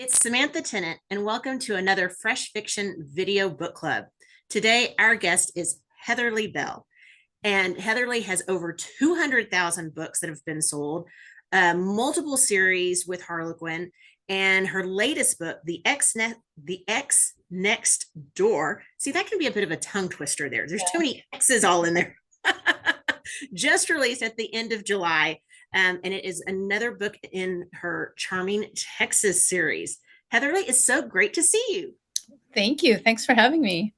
It's Samantha Tennant, and welcome to another Fresh Fiction Video Book Club. Today, our guest is Heatherly Bell, and Heatherly has over 200,000 books that have been sold, multiple series with Harlequin, and her latest book, The X Next Door. See, that can be a bit of a tongue twister there. There's too many X's all in there. Just released at the end of July. And it is another book in her Charming Texas series. Heatherly, it's so great to see you. Thank you. Thanks for having me.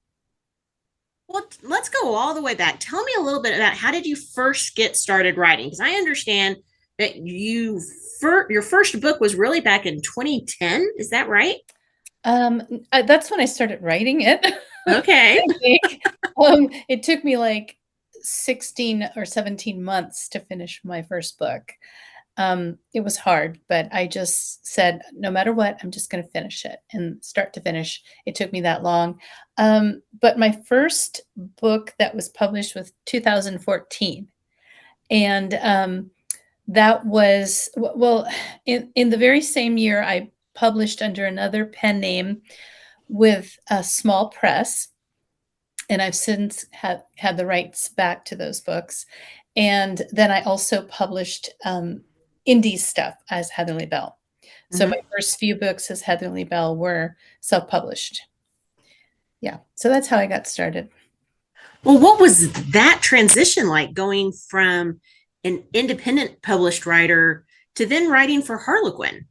Well, let's go all the way back. Tell me a little bit about how did you first get started writing? Because I understand that your first book was really back in 2010. Is that right? That's when I started writing it. Okay. I think. It took me like 16 or 17 months to finish my first book. It was hard, but I just said, no matter what, I'm just going to finish it, and start to finish. It took me that long. But my first book that was published was 2014. And that was, well, in the very same year, I published under another pen name with a small press. And I've since had the rights back to those books. And then I also published indie stuff as Heatherly Bell. So my first few books as Heatherly Bell were self-published. Yeah, so that's how I got started. Well, what was that transition like, going from an independent published writer to then writing for Harlequin?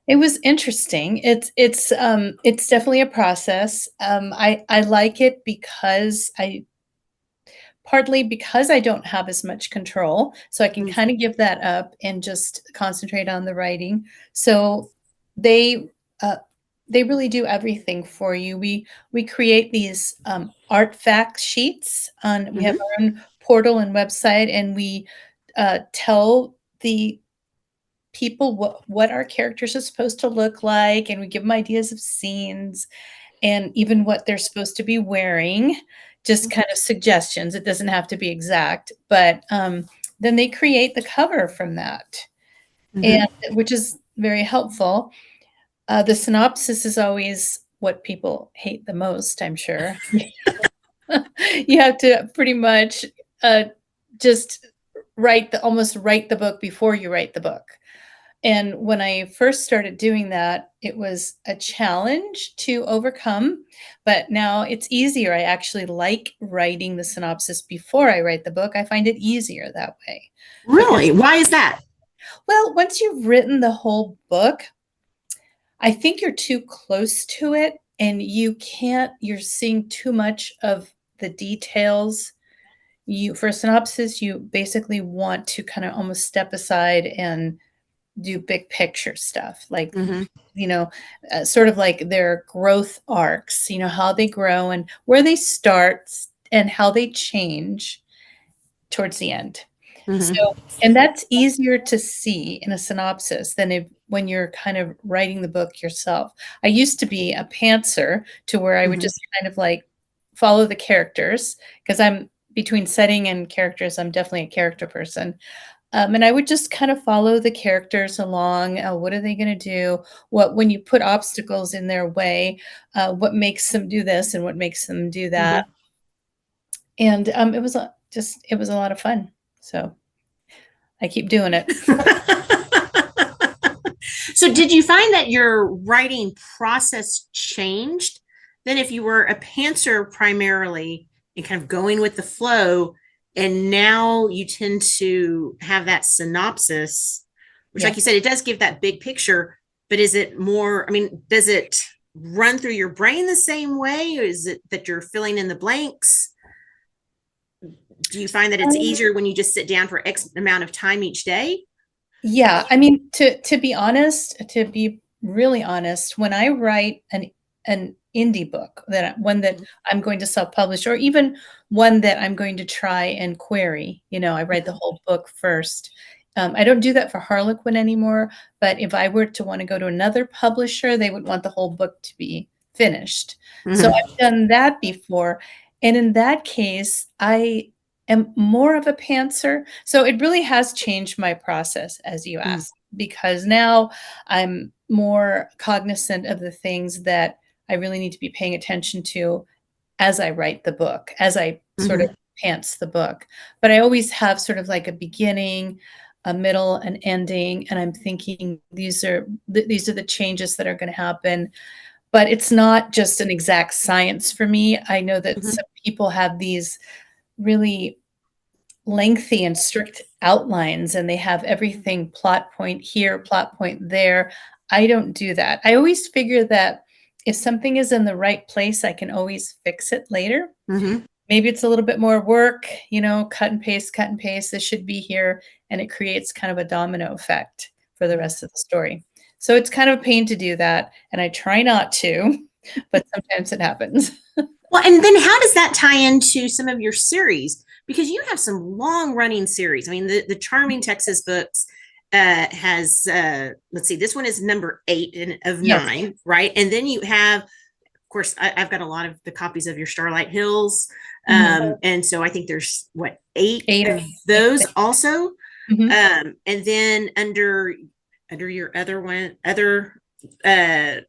It was interesting. It's definitely a process. I like it because partly because I don't have as much control, so I can kind of give that up and just concentrate on the writing. So they really do everything for you. We create these art fact sheets on. We have our own portal and website, and we tell the people what our characters are supposed to look like, and we give them ideas of scenes and even what they're supposed to be wearing, just kind of suggestions. It doesn't have to be exact, but then they create the cover from that, and which is very helpful. The synopsis is always what people hate the most, I'm sure. You have to pretty much just almost write the book before you write the book. And when I first started doing that, it was a challenge to overcome, but now it's easier. I actually like writing the synopsis before I write the book. I find it easier that way. Really? Why is that? Well, once you've written the whole book, I think you're too close to it, and you're seeing too much of the details. For a synopsis, you basically want to kind of almost step aside and do big picture stuff, like sort of like their growth arcs, how they grow and where they start and how they change towards the end. So, and that's easier to see in a synopsis than when you're kind of writing the book yourself. I used to be a pantser, to where I would just kind of like follow the characters, because I'm between setting and characters. I'm definitely a character person. And I would just kind of follow the characters along. What are they going to do? When you put obstacles in their way, what makes them do this and what makes them do that? And it was a lot of fun. So I keep doing it. So did you find that your writing process changed than if you were a pantser primarily and kind of going with the flow, and now you tend to have that synopsis, which, like you said, it does give that big picture, but is it more, does it run through your brain the same way, or is it that you're filling in the blanks? Do you find that it's easier when you just sit down for X amount of time each day? Yeah, to be really honest, when I write an indie book, one that I'm going to self-publish, or even one that I'm going to try and query, I write the whole book first. I don't do that for Harlequin anymore, but if I were to want to go to another publisher, they would want the whole book to be finished. So I've done that before. And in that case, I am more of a pantser. So it really has changed my process, as you asked, because now I'm more cognizant of the things that I really need to be paying attention to as I write the book, as I sort of Mhm. pants the book. But I always have sort of like a beginning, a middle, an ending, and I'm thinking these are the changes that are going to happen. But it's not just an exact science for me. I know that Mhm. some people have these really lengthy and strict outlines, and they have everything plot point here, plot point there. I don't do that. I always figure that if something is in the right place, I can always fix it later. Mhm. Maybe it's a little bit more work, cut and paste, cut and paste. This should be here. And it creates kind of a domino effect for the rest of the story. So it's kind of a pain to do that. And I try not to, but sometimes it happens. Well, and then how does that tie into some of your series? Because you have some long running series. I mean, the Charming Texas books has, let's see, this one is number 8 of Yes. 9, right? And then you have, of course, I've got a lot of the copies of your Starlight Hills. Mhm. And so I think there's what, 8 8 of of 8 those things. also. Mhm. And then under your other one, uh,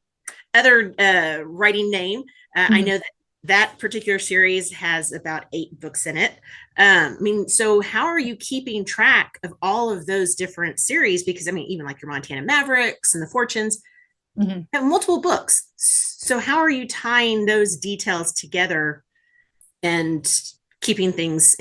other writing name. I Mhm. know that that particular series has about 8 books in it. I mean, so how are you keeping track of all of those different series? Because I mean, even like your Montana Mavericks and the Fortunes Mhm. have multiple books. So how are you tying those details together and keeping things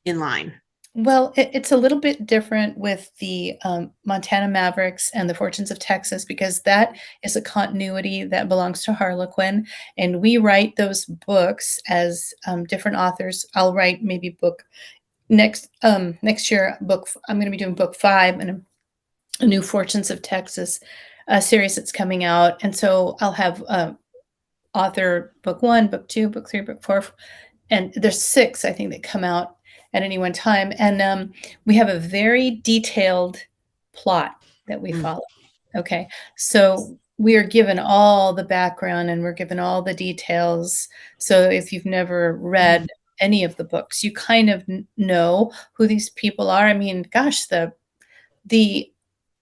in line? Well, it's a little bit different with the Montana Mavericks and the Fortunes of Texas because that is a continuity that belongs to Harlequin, and we write those books as different authors. I'll write maybe book next year. I'm going to be doing book 5 and a new Fortunes of Texas series that's coming out, and so I'll have author book 1, book 2, book 3, book 4, and there's 6, I think, that come out at any one time, and, we have a very detailed plot that we Mm. follow, okay? So, we are given all the background, and we're given all the details, so if you've never read Mhm. any of the books, you kind of know who these people are. I mean, gosh, the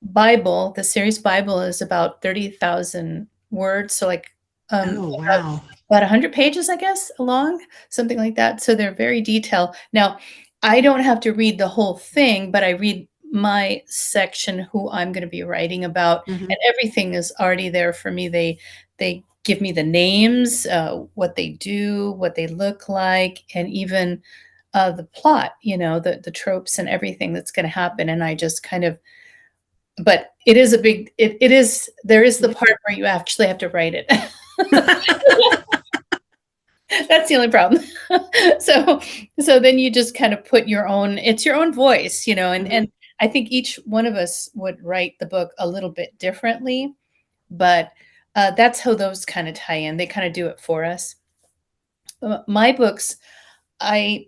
Bible, the series Bible is about 30,000 words, so, like, Oh, about wow. 100 pages, I guess, long, something like that, so they're very detailed. Now, I don't have to read the whole thing, but I read my section, who I'm gonna be writing about, Mm-hmm. and everything is already there for me. They give me the names, what they do, what they look like, and even, the plot, the tropes and everything that's gonna happen, and I just kind of but it is a big it is there is the part where you actually have to write it. That's the only problem. So so then you just kind of put your own it's your own voice, and Mm-hmm. I think each one of us would write the book a little bit differently, but, that's how those kinda tie in. They kinda do it for us. My books, I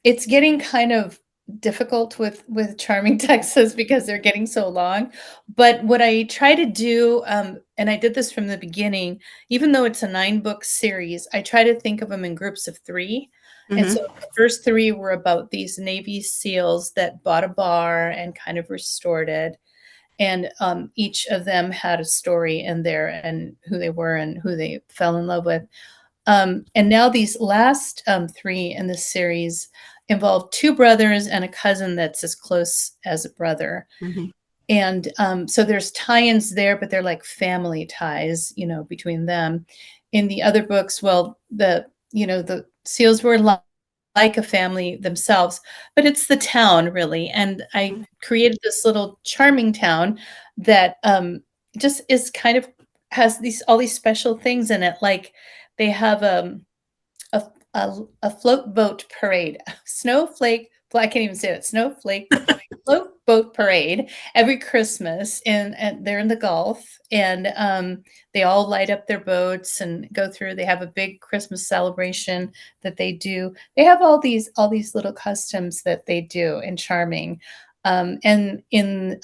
it's getting kind of difficult with Charming Texas because they're getting so long, but what I try to do, and I did this from the beginning, even though it's a 9-book series, I try to think of them in groups of 3, and so Mm-hmm. the first 3 were about these Navy SEALs that bought a bar and kind of restored it, and, each of them had a story in there and who they were and who they fell in love with. And now these last 3 in this series involve 2 brothers and a cousin that's as close as a brother. Mm-hmm. And so there's tie-ins there, but they're like family ties, between them. In the other books, well, the seals were like a family themselves, but it's the town really. And I created this little charming town that just is kind of has these all these special things in it. Like they have a a float boat parade, I can't even say it, snowflake float boat parade every Christmas, and they're in the Gulf, and, they all light up their boats and go through they have a big Christmas celebration that they do. They have all these little customs that they do in Charming, and in,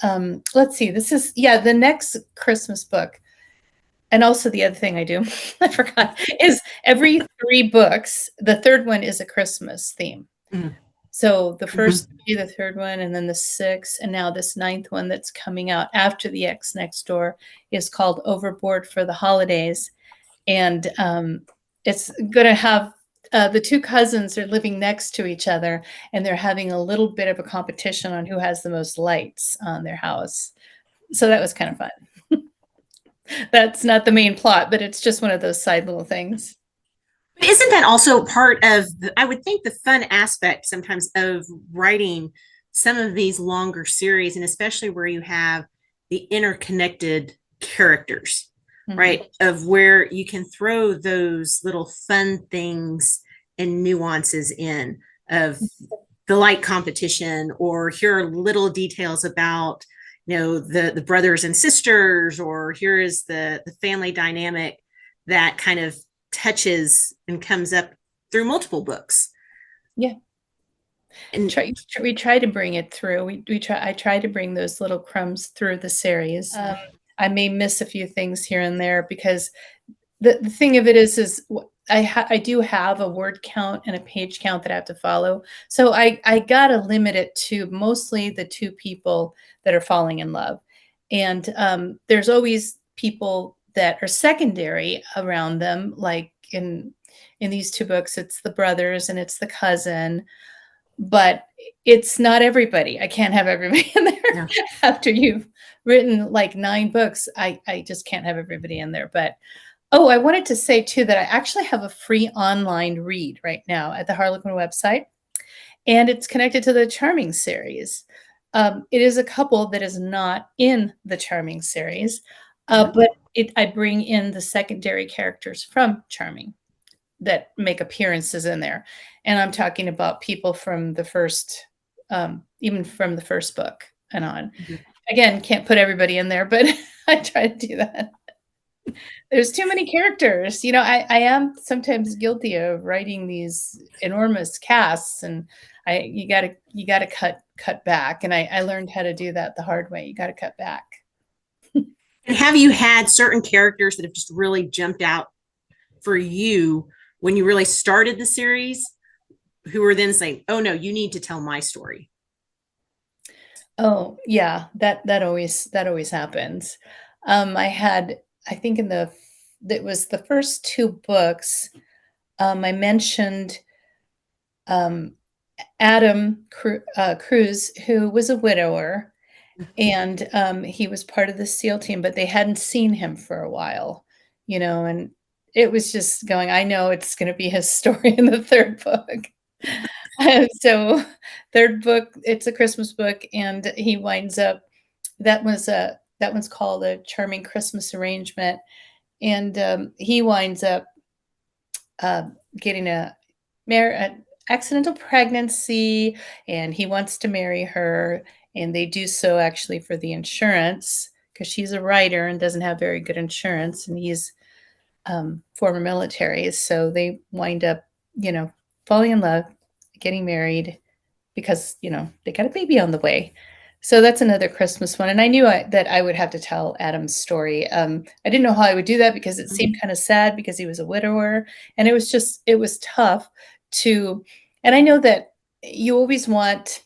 let's see, this is yeah, the next Christmas book and also the other thing I do, I forgot, is every 3 books, the 3rd one is a Christmas theme. Mm-hmm. So the Mhm. first 3, the 3rd one, and then the 6th, and now this 9th one that's coming out after The X Next Door is called Overboard for the Holidays, and, it's gonna have, the 2 cousins are living next to each other, and they're having a little bit of a competition on who has the most lights on their house. So that was kind of fun. That's not the main plot, but it's just one of those side little things. But isn't that also part of I would think the fun aspect sometimes of writing some of these longer series, and especially where you have the interconnected characters, Mhm. right? Of where you can throw those little fun things and nuances in of the light competition, or here are little details about the brothers and sisters, or here is the family dynamic that kind of touches and comes up through multiple books. Yeah. And We try to bring it through. I try to bring those little crumbs through the series. I may miss a few things here and there because the thing of it is I do have a word count and a page count that I have to follow. So I gotta limit it to mostly the 2 people that are falling in love. And, there's always people that are secondary around them, like in these 2 books, it's the brothers and it's the cousin, but it's not everybody. I can't have everybody in there yeah. after you've written, like, 9 books. I just can't have everybody in there, but oh, I wanted to say too that I actually have a free online read right now at the Harlequin website, and it's connected to the Charming series. It is a couple that is not in the Charming series, Mhm. but I bring in the secondary characters from Charming that make appearances in there, and I'm talking about people from the first, even from the first book and on. Mhm. Again, can't put everybody in there, but I try to do that. There's too many characters. I am sometimes guilty of writing these enormous casts, and I you gotta cut back, and I learned how to do that the hard way. You gotta cut back. And have you had certain characters that have just really jumped out for you when you really started the series, who were then saying, "Oh no, you need to tell my story"? Oh, yeah, that always happens. I think in the that was the first 2 books, I mentioned, um, Cruz, who was a widower, and, he was part of the SEAL team, but they hadn't seen him for a while, and it was just going, "I know it's gonna be his story in the 3rd book." And so, 3rd book, it's a Christmas book, and he winds up that one's called A Charming Christmas Arrangement, and, he winds up, getting an accidental pregnancy, and he wants to marry her, and they do so actually for the insurance because she's a writer and doesn't have very good insurance, and he's former military. So they wind up, you know, falling in love, getting married because, they got a baby on the way. So that's another Christmas one. And I knew that I would have to tell Adam's story. I didn't know how I would do that because it seemed kind of sad because he was a widower. And it was tough to, and I know that you always want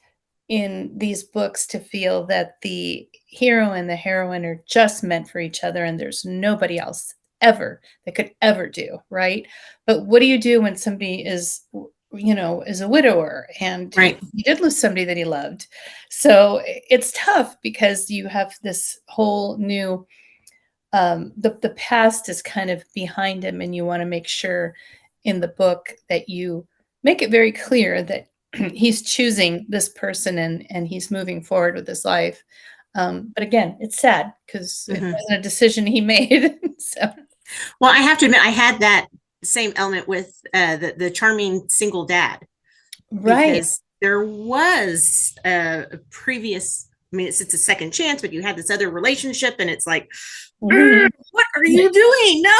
in these books to feel that the hero and the heroine are just meant for each other and there's nobody else ever that could ever do, right? But what do you do when somebody is a widower and he Right. he did lose somebody that he loved? So it's tough because you have this whole new the past is kind of behind him and you want to make sure in the book that you make it very clear that he's choosing this person and he's moving forward with his life. But again, it's sad because it Mhm. wasn't a decision he made. So Well, I have to admit, I had that same element with the charming single dad, right. because there was a previous. I mean, it's a second chance, but you had this other relationship, and it's like, Mhm. what are you doing? No,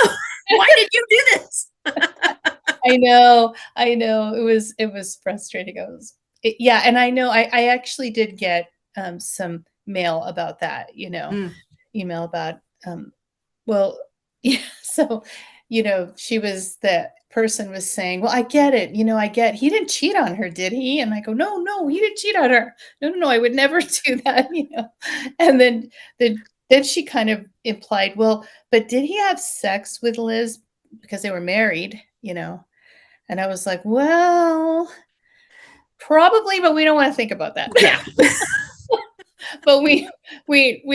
why did you do this? I know. It was frustrating. Yeah, and I know I actually did get, some mail about that, Mm, email about, well, yeah, so, she was the person was saying, "Well, I get it. I get he didn't cheat on her, did he?" And I go, "No, no, he didn't cheat on her. No, no, no, I would never do that." And the then she kind of implied, "Well, but did he have sex with Liz because they were married?" And I was like, "Well, probably, but we don't want to think about that." Yeah. But we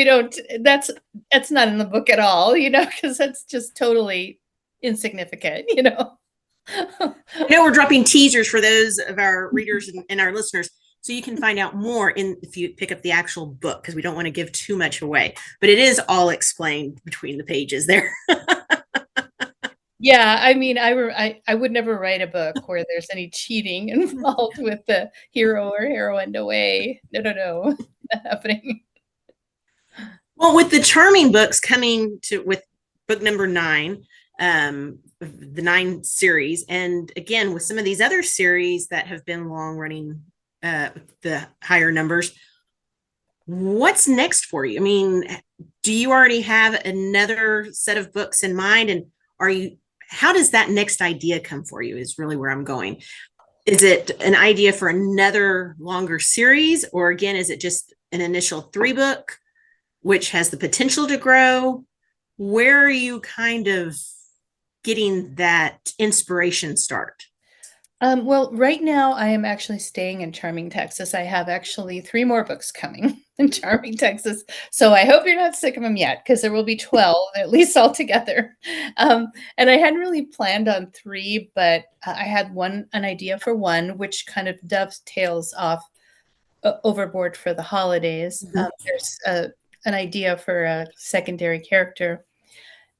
don't that's not in the book at all, because that's just totally insignificant. I know we're dropping teasers for those of our readers and our listeners, so you can find out more if you pick up the actual book, because we don't want to give too much away. But it is all explained between the pages there. Yeah, I mean, I would never write a book where there's any cheating involved with the hero or heroine. No way. No, no, no. Not happening. Well, with the Charming books coming to with book number 9, the 9 series, and again with some of these other series that have been long running, the higher numbers, what's next for you? I mean, do you already have another set of books in mind, and are you? How does that next idea come for you? Is really where I'm going. Is it an idea for another longer series, or again, is it just an initial 3-book, which has the potential to grow? Where are you kind of getting that inspiration start? Well, right now I am actually staying in Charming, Texas. I have actually 3 more books coming in Charming, Texas. So I hope you're not sick of them yet, because there will be 12 at least altogether. And I hadn't really planned on 3, but I had an idea for one, which kind of dovetails off Overboard for the Holidays. Mhm. There's an idea for a secondary character,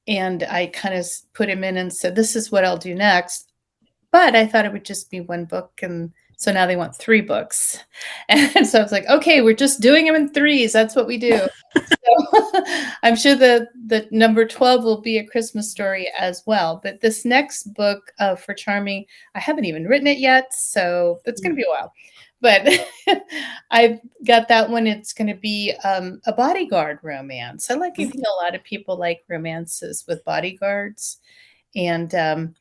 and I kind of put him in and said, "This is what I'll do next." But I thought it would just be 1 book, and so now they want 3 books. And so I was like, "Okay, we're just doing them in threes, that's what we do." So, I'm sure the number 12 will be A Christmas Story as well, but this next book, for Charming, I haven't even written it yet, so it's gonna be a while. But I've got that one. It's gonna be, a bodyguard romance. I think a lot of people like romances with bodyguards, and,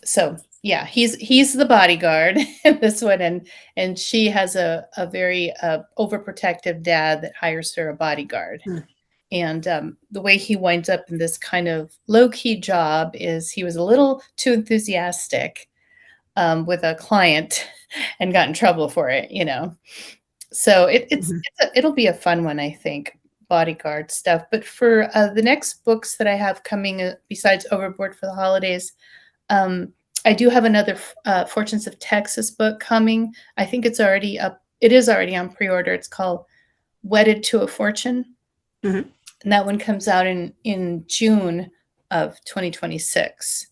so yeah, he's the bodyguard in this one, and she has a very overprotective dad that hires her a bodyguard. And the way he winds up in this kind of low key job is he was a little too enthusiastic with a client and got in trouble for it. So it'll be a fun one, I think, bodyguard stuff. But for the next books that I have coming, besides Overboard for the Holidays, um, I do have another Fortunes of Texas book coming. I think it's already up. It is already on pre-order. It's called Wedded to a Fortune, Mhm. and that one comes out in June of 2026.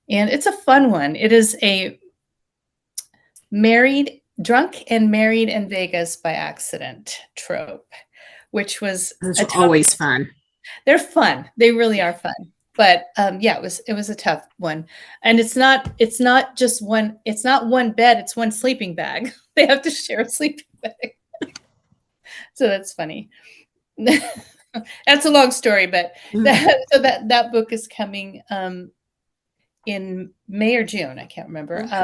And it's a fun one. It is a drunk and married in Vegas by accident trope, which was Those a are tough. always fun. They're fun. They really are fun. But yeah, it was a tough one, and it's not just one. It's not one bed. It's one sleeping bag. They have to share a sleeping bag, so that's funny. That's a long story, but Mhm. that book is coming in May or June. I can't remember. Okay.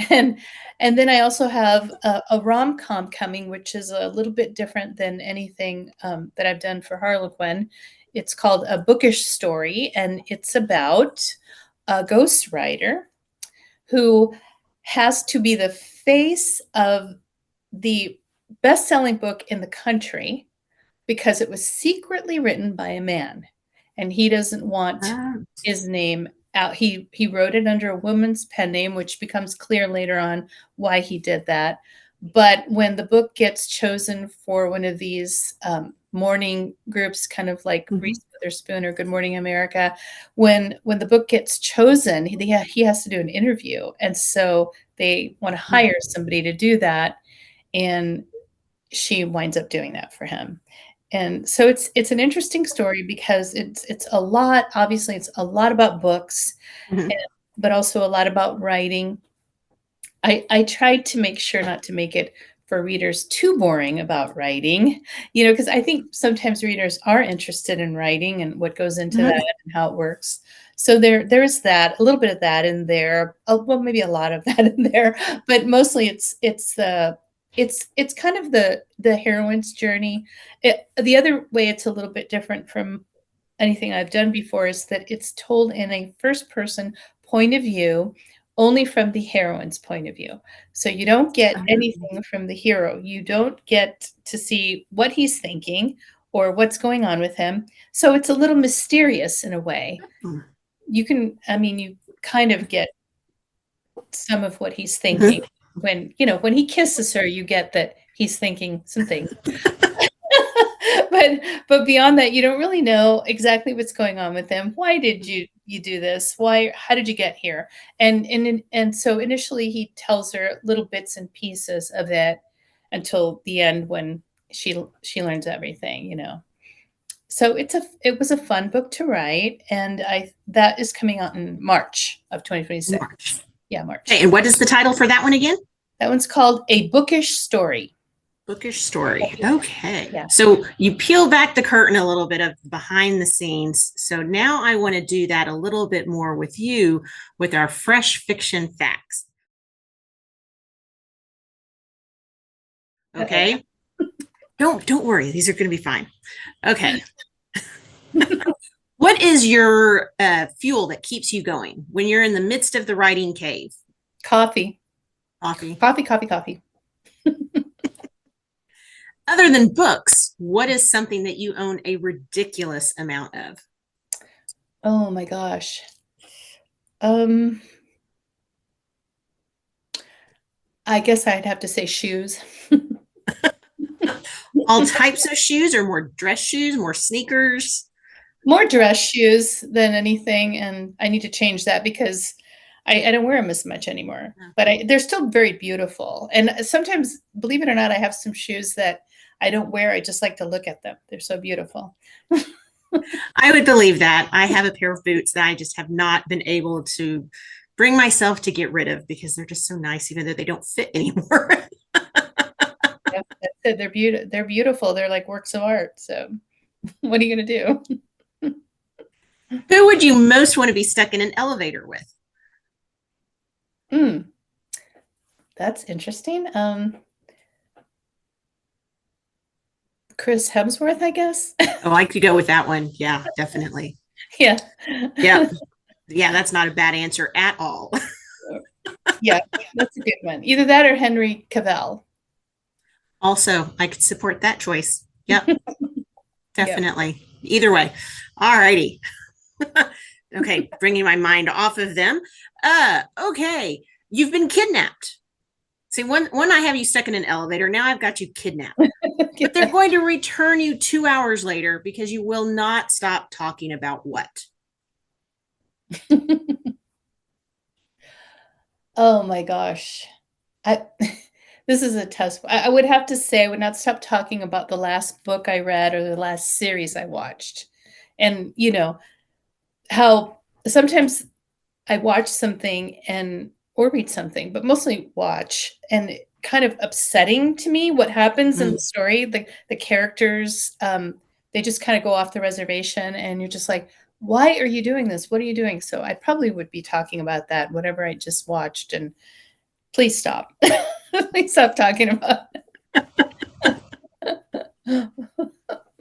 And and then I also have a rom com coming, which is a little bit different than anything that I've done for Harlequin. It's called A Bookish Story, and it's about a ghostwriter who has to be the face of the best-selling book in the country because it was secretly written by a man, and he doesn't want Ah, his name out. He wrote it under a woman's pen name, which becomes clear later on why he did that. But when the book gets chosen for one of these morning groups, kind of like mhm. Reese Witherspoon or Good Morning America, when the book gets chosen, he has to do an interview, and so they want to hire somebody to do that, and she winds up doing that for him. And so it's an interesting story because it's a lot. Obviously, it's a lot about books, Mhm. and, but also a lot about writing. I tried to make sure not to make it for readers too boring about writing, because I think sometimes readers are interested in writing and what goes into Mhm. that and how it works. So there's that, a little bit of that in there. Well, maybe a lot of that in there, but mostly it's kind of the heroine's journey. The other way it's a little bit different from anything I've done before is that it's told in a first person point of view, only from the heroine's point of view. So you don't get anything from the hero. You don't get to see what he's thinking or what's going on with him. So it's a little mysterious in a way. You can, I mean, you kind of get some of what he's thinking when, when he kisses her, you get that he's thinking some things. But beyond that, you don't really know exactly what's going on with him. Why did you do this? How did you get here? And so initially he tells her little bits and pieces of it until the end when she learns everything. So it was a fun book to write, and I that is coming out in March of 2026. March. Yeah, March. Okay, and what is the title for that one again? That one's called A Bookish Story. Bookish Story. Okay. Yeah. So you peel back the curtain a little bit of behind the scenes. So now I want to do that a little bit more with you with our fresh fiction facts. Okay. Don't worry. These are going to be fine. Okay. What is your fuel that keeps you going when you're in the midst of the writing cave? Coffee. Coffee. Coffee, coffee, coffee. Other than books, what is something that you own a ridiculous amount of? Oh my gosh. I guess I'd have to say shoes. All types of shoes, or more dress shoes, more sneakers? More dress shoes than anything, and I need to change that because I don't wear them as much anymore. But they're still very beautiful. And sometimes, believe it or not, I have some shoes that I don't wear. I just like to look at them. They're so beautiful. I would believe that. I have a pair of boots that I just have not been able to bring myself to get rid of because they're just so nice, even though they don't fit anymore. Yeah, that's it. They're beautiful. They're like works of art. So what are you going to do? Who would you most want to be stuck in an elevator with? That's interesting. Chris Hemsworth, I guess. Oh, I could go with that one. Yeah, definitely. Yeah. Yeah. Yeah, that's not a bad answer at all. Yeah, that's a good one. Either that or Henry Cavill. Also, I could support that choice. Yep. Definitely. Yep. Either way. All righty. Okay, bringing my mind off of them. Okay. You've been kidnapped. See, one I have you stuck in an elevator. Now I've got you kidnapped. But they're going to return you 2 hours later because you will not stop talking about what? Oh my gosh. This is a tough. I would have to say I would not stop talking about the last book I read or the last series I watched. And how sometimes I watch something or read something, but mostly watch, and kind of upsetting to me what happens in the story. The characters, they just kind of go off the reservation, and you're just like, why are you doing this? What are you doing? So I probably would be talking about that, whatever I just watched, and please stop. Please stop talking about it.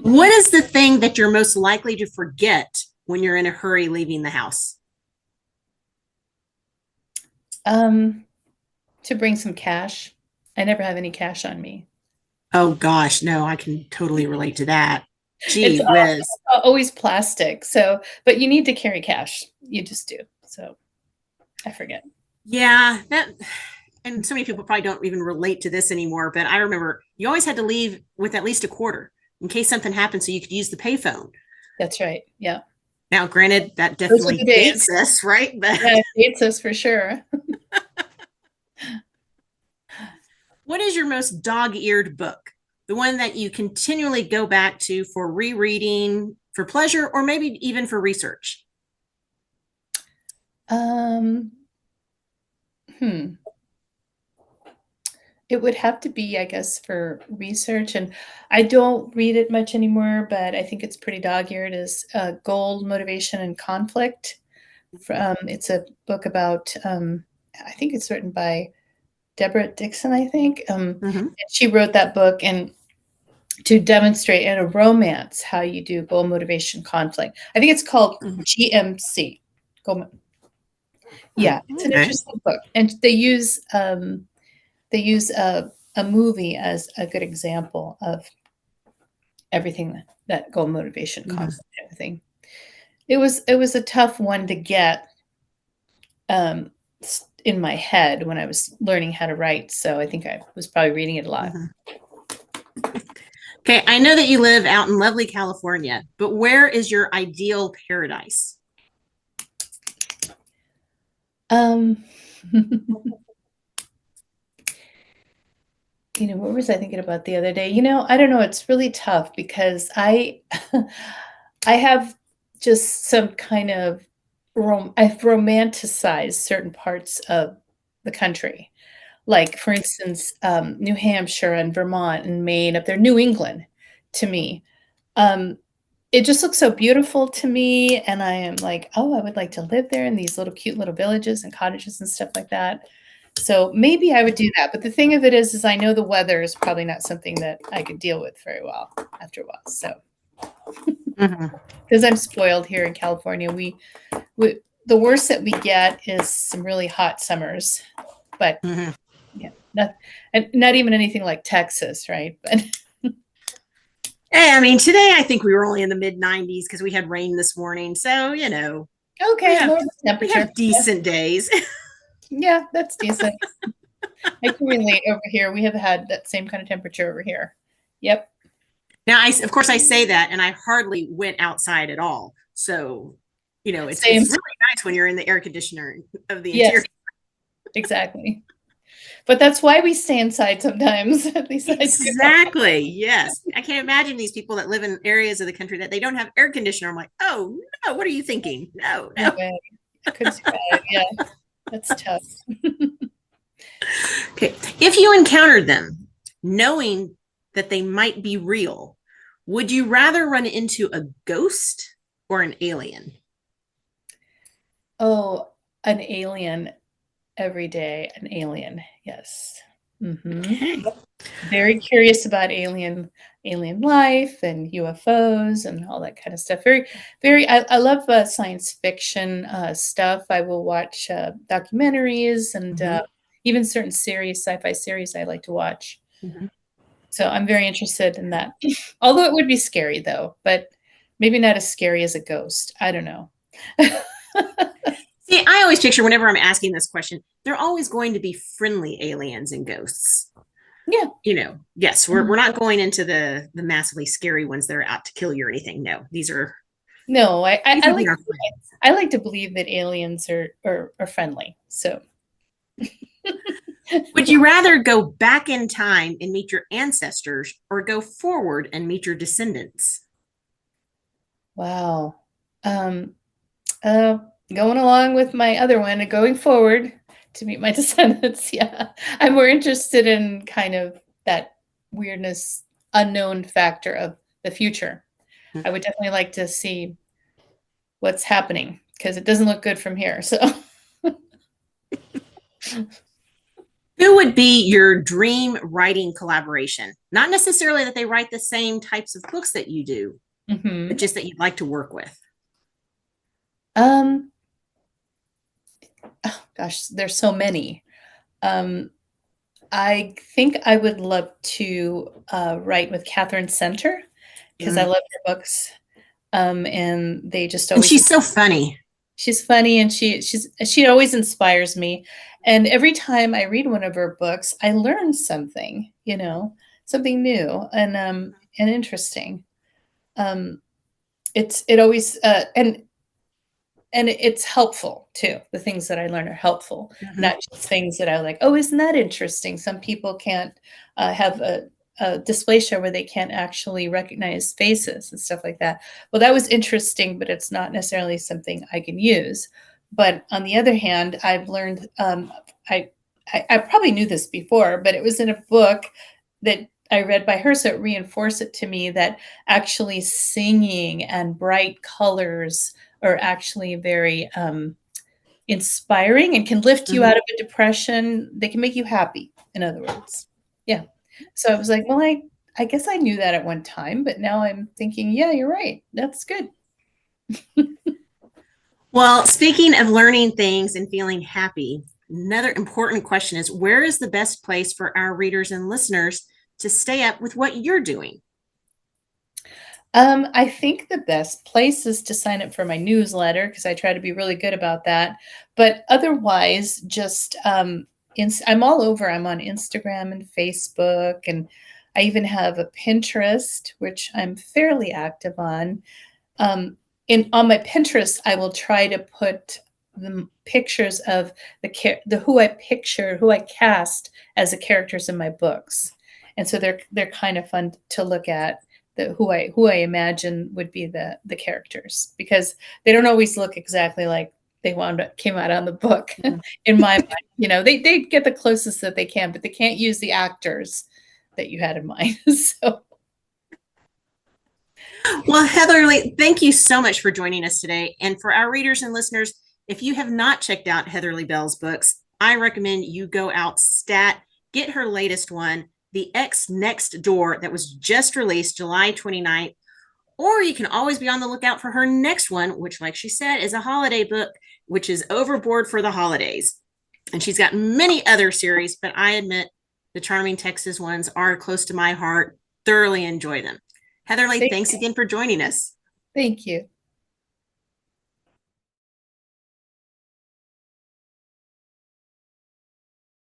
What is the thing that you're most likely to forget when you're in a hurry leaving the house? To bring some cash. I never have any cash on me. Oh gosh, no, I can totally relate to that. Gee whiz. Always plastic. So, but you need to carry cash. You just do. So I forget. Yeah, and so many people probably don't even relate to this anymore, but I remember you always had to leave with at least a quarter in case something happened so you could use the payphone. That's right. Yeah. Now, granted, that definitely dates us, right? But yeah, it dates us for sure. What is your most dog-eared book? The one that you continually go back to for rereading, for pleasure, or maybe even for research? It would have to be, I guess, for research, and I don't read it much anymore, but I think it's pretty dog-eared, is Gold, Motivation, and Conflict. It's a book about, I think it's written by Deborah Dixon, I think. Hmm. She wrote that book and to demonstrate in a romance how you do goal motivation conflict. I think it's called Hmm. GMC. Goal, yeah, it's an Okay. interesting book, and they use a movie as a good example of everything that goal motivation Hmm. conflict everything. It was a tough one to get um, in my head when I was learning how to write. So I think I was probably reading it a lot. Hmm. Okay, I know that you live out in lovely California, but where is your ideal paradise? Um, what was I thinking about the other day? I don't know. It's really tough because I have just some kind of I've romanticized certain parts of the country. Like, for instance, New Hampshire and Vermont and Maine, up there, New England to me. Um, it just looks so beautiful to me, and I am like, "Oh, I would like to live there in these little cute little villages and cottages and stuff like that." So, maybe I would do that, but the thing of it is I know the weather is probably not something that I could deal with very well after a while, so Hmm. because 'cause I'm spoiled here in California, we the worst that we get is some really hot summers, but, Hmm. yeah, not even anything like Texas, right? But Hey, I mean, today I think we were only in the mid 90s because we had rain this morning. So, we okay, have normal we temperature. have decent days. Yeah, that's decent. I can relate over here. We have had that same kind of temperature over here. Yep. Now, of course I say that and I hardly went outside at all. So, Same. it's really nice when you're in the air conditioner of the Yes, interior. exactly. But that's why we stay inside sometimes. At least I do. Exactly. Yes. I can't imagine these people that live in areas of the country that they don't have air conditioner. I'm like, oh no, what are you thinking? No, No no. way. I couldn't survive. Yeah, that's tough. Okay. If you encountered them, knowing that they might be real, would you rather run into a ghost or an alien? Oh, an alien every day. An alien. Yes. Hmm. Okay. Very curious about alien life and UFOs and all that kind of stuff. Very. I love science fiction stuff. I will watch documentaries and Mm-hmm. even certain series, sci-fi series I like to watch. Mm-hmm. So I'm very interested in that. Although it would be scary though, but maybe not as scary as a ghost. I don't know. See, I always picture whenever I'm asking this question, they're always going to be friendly aliens and ghosts. Yeah. Yes, we're Mhm. not going into the massively scary ones that are out to kill you or anything. No, No, these would be our friends. I like to believe that aliens are friendly. So Would you rather go back in time and meet your ancestors or go forward and meet your descendants? wow. Um, uh, going along with my other one and going forward to meet my descendants. Yeah, I'm more interested in kind of that weirdness, unknown factor of the future. I would definitely like to see what's happening because it doesn't look good from here. So, Who would be your dream writing collaboration? Not necessarily that they write the same types of books that you do, but mhm. just that you'd like to work with. um, oh, gosh, there's so many. Um, I think I would love to write with Catherine Center because I Mm. love her books, and they just And always. she's so funny. She's funny, and she always inspires me. And every time I read one of her books, I learn something, something new and interesting. Um, it always and it's helpful too. The things that I learn are helpful, Mhm. not just things that I like. Oh, isn't that interesting? Some people can't have a dysplasia where they can't actually recognize faces and stuff like that. Well, that was interesting, but it's not necessarily something I can use. But on the other hand, I've learned. I, I probably knew this before, but it was in a book that I read by her, so it reinforced it to me that actually singing and bright colors are actually very inspiring and can lift you Mhm. out of a depression. They can make you happy, in other words. Yeah. So I was like, well, I guess I knew that at one time, but now I'm thinking, yeah, you're right. That's good. Well, speaking of learning things and feeling happy, another important question is, where is the best place for our readers and listeners to stay up with what you're doing? I think the best place is to sign up for my newsletter because I try to be really good about that. But otherwise, just I'm all over. I'm on Instagram and Facebook, and I even have a Pinterest, which I'm fairly active on. In on my Pinterest, I will try to put the pictures of the who I cast as the characters in my books, and so they're kind of fun to look at. Who I imagine would be the characters, because they don't always look exactly like they came out on the book. Mhm. In my mind, they get the closest that they can, but they can't use the actors that you had in mind. So Well, Heatherly, thank you so much for joining us today. And for our readers and listeners, if you have not checked out Heatherly Bell's books, I recommend you go out stat, get her latest one, The X Next Door, that was just released July 29th. Or you can always be on the lookout for her next one, which, like she said, is a holiday book, which is Overboard for the Holidays. And she's got many other series, but I admit the Charming Texas ones are close to my heart. Thoroughly enjoy them. Heatherly, thank thanks again for joining us. thank you.